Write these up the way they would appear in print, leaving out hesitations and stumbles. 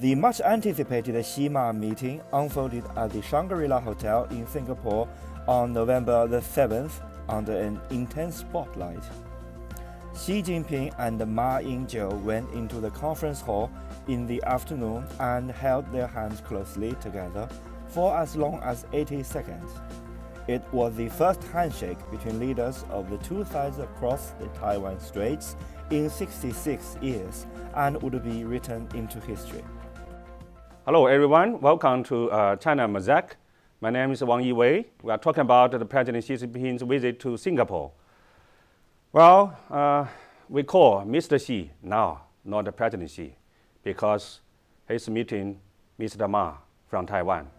The much-anticipated Xi-Ma meeting unfolded at the Shangri-La Hotel in Singapore on November the 7th under an intense spotlight. Xi Jinping and Ma Ying-jeou went into the conference hall in the afternoon and held their hands closely together for as long as 80 seconds. It was the first handshake between leaders of the two sides across the Taiwan Straits in 66 years and would be written into history. Hello everyone, welcome to China Mosaic. My name is Ying-jeou. We are talking about the President Xi Jinping's visit to Singapore. Well, we call Mr. Xi now, not President Xi, because he's meeting Mr. Ma from Taiwan.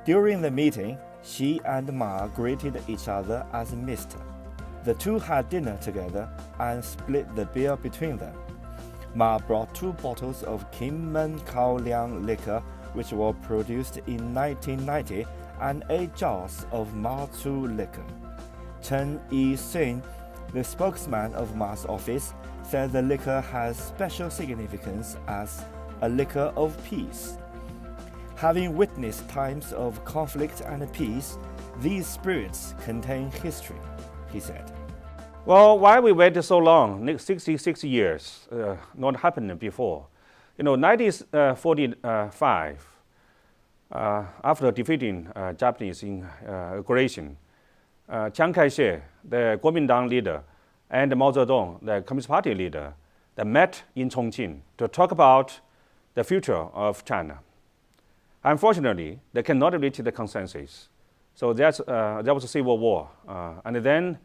During the meeting, Xi and Ma greeted each other as Mr. The two had dinner together and split the beer between them. Ma brought 2 bottles of Kinmen Cao Liang liquor, which were produced in 1990, and 8 jars of Ma Zu liquor. Chen Yi-sun, the spokesman of Ma's office, said the liquor has special significance as a liquor of peace. Having witnessed times of conflict and peace, these spirits contain history, he said. Well, why we waited so long, 66 years, not happened before. 1945, after defeating Japanese aggression, Chiang Kai-shek, the Kuomintang leader, and Mao Zedong, the Communist Party leader, they met in Chongqing to talk about the future of China. Unfortunately, they cannot reach the consensus. So there was a civil war. And then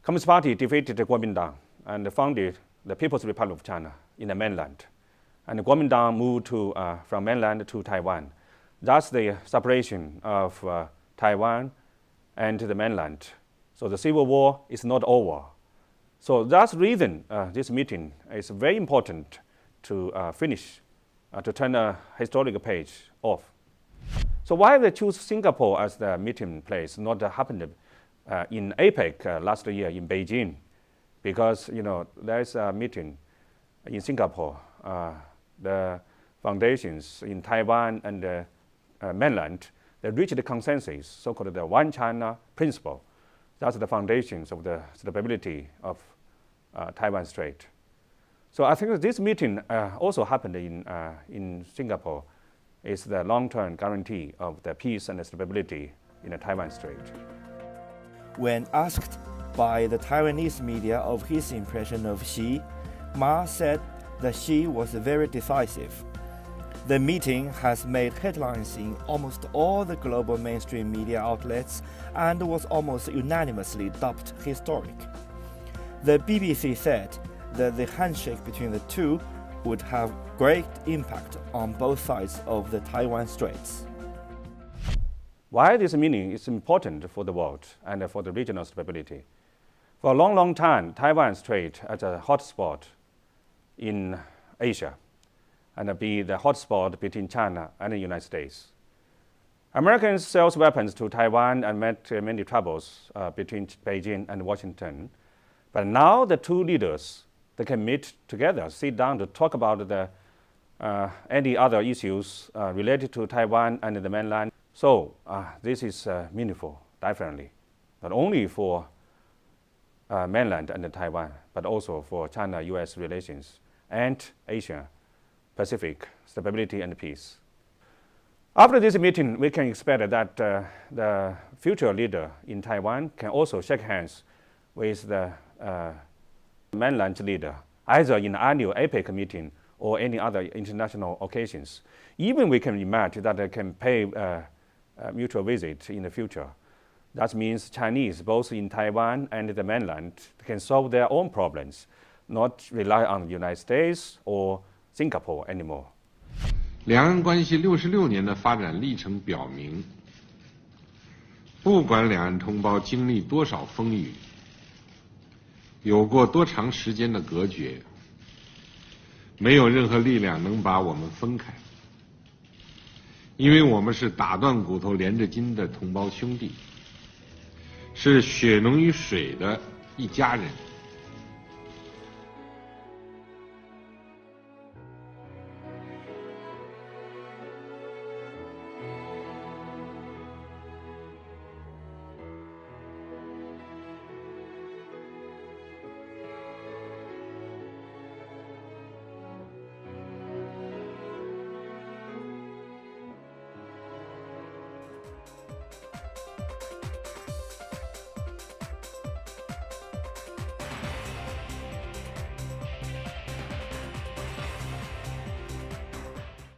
Communist Party defeated the Kuomintang and founded the People's Republic of China in the mainland. And the Kuomintang moved from mainland to Taiwan. That's the separation of Taiwan and the mainland. So the civil war is not over. So that's the reason this meeting is very important to finish, to turn a historical page off. So why they choose Singapore as the meeting place, not happened in APEC last year in Beijing? Because there is a meeting in Singapore. The foundations in Taiwan and the mainland, they reached the consensus, so-called the One China principle. That's the foundations of the stability of Taiwan Strait. So I think that this meeting also happened in Singapore is the long-term guarantee of the peace and the stability in the Taiwan Strait. When asked by the Taiwanese media of his impression of Xi, Ma said that Xi was very decisive. The meeting has made headlines in almost all the global mainstream media outlets and was almost unanimously dubbed historic. The BBC said that the handshake between the two would have great impact on both sides of the Taiwan Straits. Why this meeting is important for the world and for the regional stability? For a long, long time, Taiwan Strait as a hotspot in Asia and be the hotspot between China and the United States. Americans sell weapons to Taiwan and met many troubles between Beijing and Washington. But now the two leaders, they can meet together, sit down to talk about any other issues related to Taiwan and the mainland. So this is meaningful, definitely, not only for mainland and Taiwan, but also for China-US relations and Asia-Pacific stability and peace. After this meeting, we can expect that the future leader in Taiwan can also shake hands with the mainland leader, either in the annual APEC meeting or any other international occasions. Even we can imagine that they can pay a mutual visit in the future. That means Chinese, both in Taiwan and the mainland, can solve their own problems, not rely on the United States or Singapore anymore. 两岸关系66年的发展历程表明，不管两岸同胞经历多少风雨，有过多长时间的隔绝，没有任何力量能把我们分开，因为我们是打断骨头连着筋的同胞兄弟，是血浓于水的一家人。